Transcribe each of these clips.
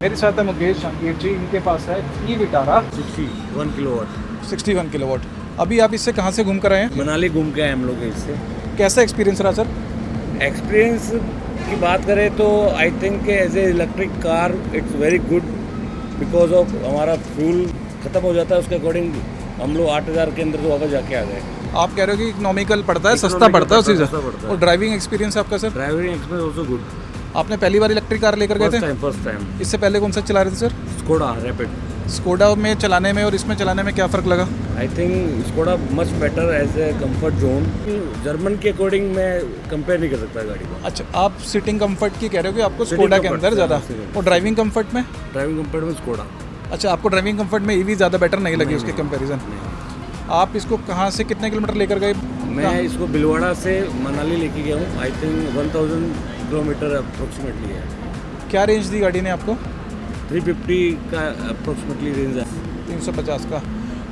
मेरे साथ है मुकेश शंकीर जी, इनके पास है ई विटारा 61 किलोवाट 61 किलोवाट। अभी आप इससे कहाँ से घूम कर आए हैं? मनाली घूम के आए हम लोग इससे। कैसा एक्सपीरियंस रहा सर? एक्सपीरियंस की बात करें तो I think as a electric car it's very good because of हमारा फ्यूल ख़त्म हो जाता है, उसके अकॉर्डिंग हम लोग 8,000 के अंदर तो वापस जाके आ गए। आप कह रहे हो कि इकोनॉमिकल पड़ता है, सस्ता पड़ता है उसी से। सस्ता पड़ता है। और ड्राइविंग एक्सपीरियंस आपका sir? Driving experience also good. आपने पहली बार इलेक्ट्रिक कार लेकर गए थे? First time. इससे पहले कौन सा चला रहे थे सर? Skoda rapid. स्कोडा में चलाने में और इसमें चलाने में क्या फ़र्क लगा? I think Skoda much better as a comfort zone. German के अकॉर्डिंग मैं कंपेयर नहीं कर सकता गाड़ी को। अच्छा, आप सीटिंग कंफर्ट की कह रहे हो कि आपको स्कोडा के अंदर ज़्यादा, और ड्राइविंग कंफर्ट में? ड्राइविंग कंफर्ट में स्कोडा। अच्छा, आपको ड्राइविंग कंफर्ट में ईवी ज़्यादा बेटर नहीं लगी उसके कंपैरिजन? आप इसको कहाँ से कितने किलोमीटर लेकर गए? मैं इसको बिलवाड़ा से मनाली लेके गया हूँ। आई थिंक 1000 किलोमीटर अप्रोक्सीमेटली है। क्या रेंज दी गाड़ी ने आपको? 350 का अप्रोक्सीमेटली रेंज है। 350 का।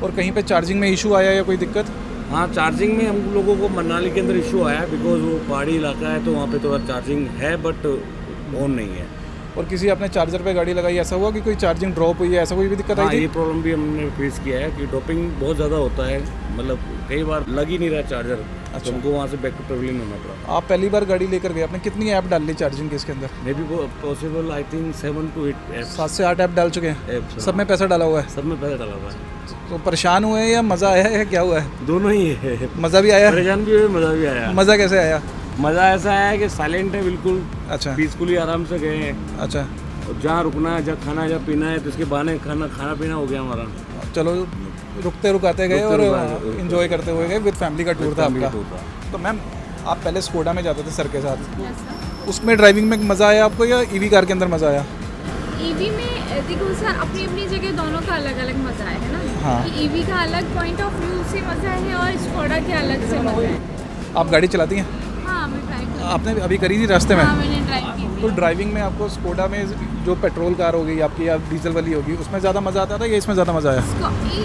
और कहीं पे चार्जिंग में इशू आया या कोई दिक्कत? हाँ, चार्जिंग में हम लोगों को मनाली के अंदर इशू आया बिकॉज वो पहाड़ी इलाका है तो वहाँ पे थोड़ा चार्जिंग है बट ऑन नहीं है। और किसी आपने चार्जर पे गाड़ी लगाई, ऐसा हुआ कि कोई चार्जिंग ड्रॉप हुई है, ऐसा कोई भी दिक्कत आई थी? ये प्रॉब्लम भी हमने फेस किया है कि ड्रॉपिंग बहुत ज़्यादा होता है, मतलब कई बार लग ही नहीं रहा चार्जर। अच्छा, हमको वहाँ से बैक टू पेवलिन होना पड़ा। आप पहली बार गाड़ी लेकर गए, आपने कितनी ऐप डाल ली चार्जिंग के इसके अंदर? May be possible I think 7 to 8 apps. 7 से 8 ऐप डाल चुके हैं? सब में पैसा डाला हुआ है? सब में पैसा डाला हुआ है। तो परेशान हुए हैं या मज़ा आया है या क्या हुआ है? दोनों ही है। मज़ा भी आया? परेशान भी हुए, मज़ा भी आया। मज़ा कैसे आया? मज़ा ऐसा आया कि साइलेंट है बिल्कुल। अच्छा, पीसफुली आराम से गए हैं। अच्छा, और जहाँ रुकना है, जहाँ खाना है, जहाँ पीना है तो इसके बहाने खाना पीना हो गया हमारा। चलो रुकते रुकाते गए और रुकते इन्जॉय करते हुए गए। विद फैमिली का टूर था फैमिली आपका। का टूर था। तो मैम, आप पहले स्कोडा में जाते थे सर के साथ, उसमें ड्राइविंग में मज़ा आया आपको या ईवी कार के अंदर मज़ा आया? ईवी में देखो सर, अपनी अपनी जगह दोनों का अलग अलग मज़ा है ना। हाँ। कि ईवी का अलग पॉइंट ऑफ व्यू से मज़ा है और स्कोडा के अलग से मज़ा है। आप गाड़ी चलाती हैं? हाँ, मैं ड्राइव करती आपने अभी करी थी रास्ते में? हूँ। हाँ, मैंने ड्राइव की तो थी। ड्राइविंग में आपको स्कोडा में जो पेट्रोल कार होगी आपकी या डीजल वाली होगी, उसमें ज़्यादा मज़ा आता था या इसमें ज़्यादा मज़ा आया?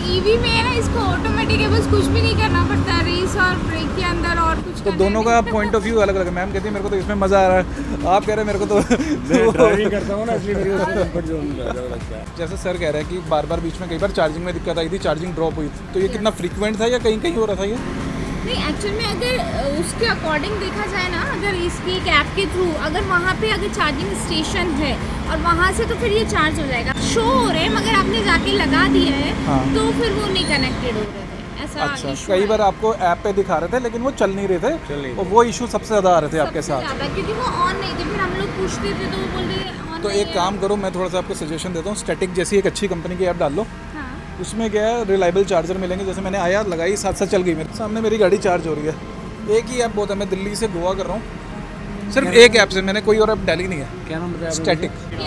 ईवी में है ना, इसको ऑटोमेटिक है, बस कुछ भी नहीं करना पड़ता, रेस और ब्रेक के अंदर और कुछ तो करना दोनों नहीं। का पॉइंट ऑफ व्यू अलग अलग है। मैम कहती है मेरे को तो इसमें मज़ा आ रहा है, आप कह रहे हैं मेरे को तो मैं ड्राइविंग करता हूँ ना, इसलिए मेरे को कंफर्ट जोन ज़्यादा लगता है। जैसे सर कह रहे हैं कि बार बार बीच में कई बार चार्जिंग में दिक्कत आई थी, चार्जिंग ड्रॉप हुई थी, तो ये कितना फ्रीक्वेंट था या कहीं कहीं हो रहा था ये? नहीं, एक्चुअल में अगर उसके अकॉर्डिंग देखा जाए ना, अगर इसकी ऐप के थ्रू अगर वहाँ पे अगर चार्जिंग स्टेशन है और वहाँ से तो फिर ये चार्ज हो जाएगा। शो हो रहे हैं मगर आपने जाके लगा दिया है। हाँ। तो फिर वो नहीं कनेक्टेड हो रहे थे, ऐसा अच्छा, issue कई है। बार आपको ऐप पे दिखा रहे थे लेकिन वो चल नहीं रहे चल थे, नहीं और वो इशू सबसे ज़्यादा आ रहे थे आपके सबसे साथ। ज़्यादा, क्योंकि वो ऑन नहीं थे। फिर हम लोग पूछते थे तो वो बोल रहे ऑन तो नहीं एक है। काम करो, मैं थोड़ा सा आपको सजेशन देता हूँ, स्टैटिक जैसी एक अच्छी कंपनी की ऐप डाल लो। हाँ। उसमें क्या है, रिलायबल चार्जर मिलेंगे। जैसे मैंने आया, लगाई, साथ साथ चल गई, मेरे सामने मेरी गाड़ी चार्ज हो रही है। एक ही ऐप बहुत है, मैं दिल्ली से गोवा कर रहा हूँ, सिर्फ एक ऐप से, मैंने कोई और ऐप डाली नहीं है। क्या नाम बताया?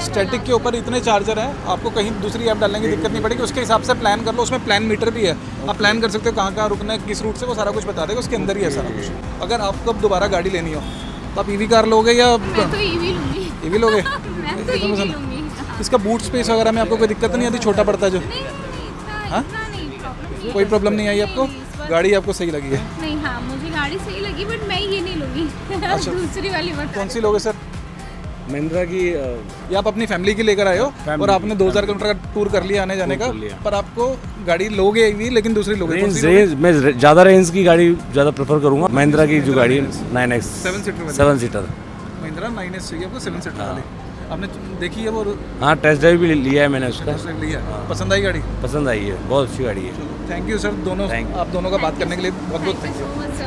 स्टैटिक के ऊपर इतने चार्जर हैं, आपको कहीं दूसरी ऐप डालने की दिक्कत नहीं पड़ेगी। उसके हिसाब से प्लान कर लो, उसमें प्लान मीटर भी है, आप प्लान कर सकते हो कहाँ कहाँ रुकना है, किस रूट से, वो सारा कुछ बता देगा, उसके अंदर ही है सारा कुछ। अगर आपको अब दोबारा गाड़ी लेनी हो तो आप ईवी कार लोगे या मैं तो ईवी लूंगी। ईवी लोगे? मैं तो ईवी लूंगी। इसका बूट स्पेस वगैरह में आपको कोई दिक्कत नहीं आती? छोटा पड़ता है जो? नहीं, हाँ? इतना नहीं प्रॉब्लम। कोई प्रॉब्लम नहीं आई आपको? गाड़ी आपको सही लगी है? नहीं, हाँ, मुझे गाड़ी सही लगी बट मैं ये नहीं लूंगी। अच्छा। दूसरी वाली मत। कौन सी लोगे सर? महिंद्रा की या आप अपनी फैमिली की लेकर आए हो Family और आपने 2000 किलोमीटर का टूर कर लिया आने जाने का, कर लिया। पर आपको गाड़ी लोगे भी लेकिन दूसरी लोगे? कौन सी लोगे? रेंज मैं ज़्यादा रेंज की गाड़ी ज़्यादा प्रेफर करूँगा। महिंद्रा की जो गाड़ी है 9X 7 सीटर वाली? 7 सीटर। महिंद्रा 9S चाहिए आपको 7 सीटर वाली? आपने देखी है वो? हाँ, टेस्ट ड्राइव भी लिया है मैंने उसका। लिया? पसंद आई गाड़ी? पसंद आई है, बहुत अच्छी गाड़ी है। थैंक यू सर, दोनों Thank you. आप दोनों का बात करने के लिए बहुत बहुत thank you. So much sir.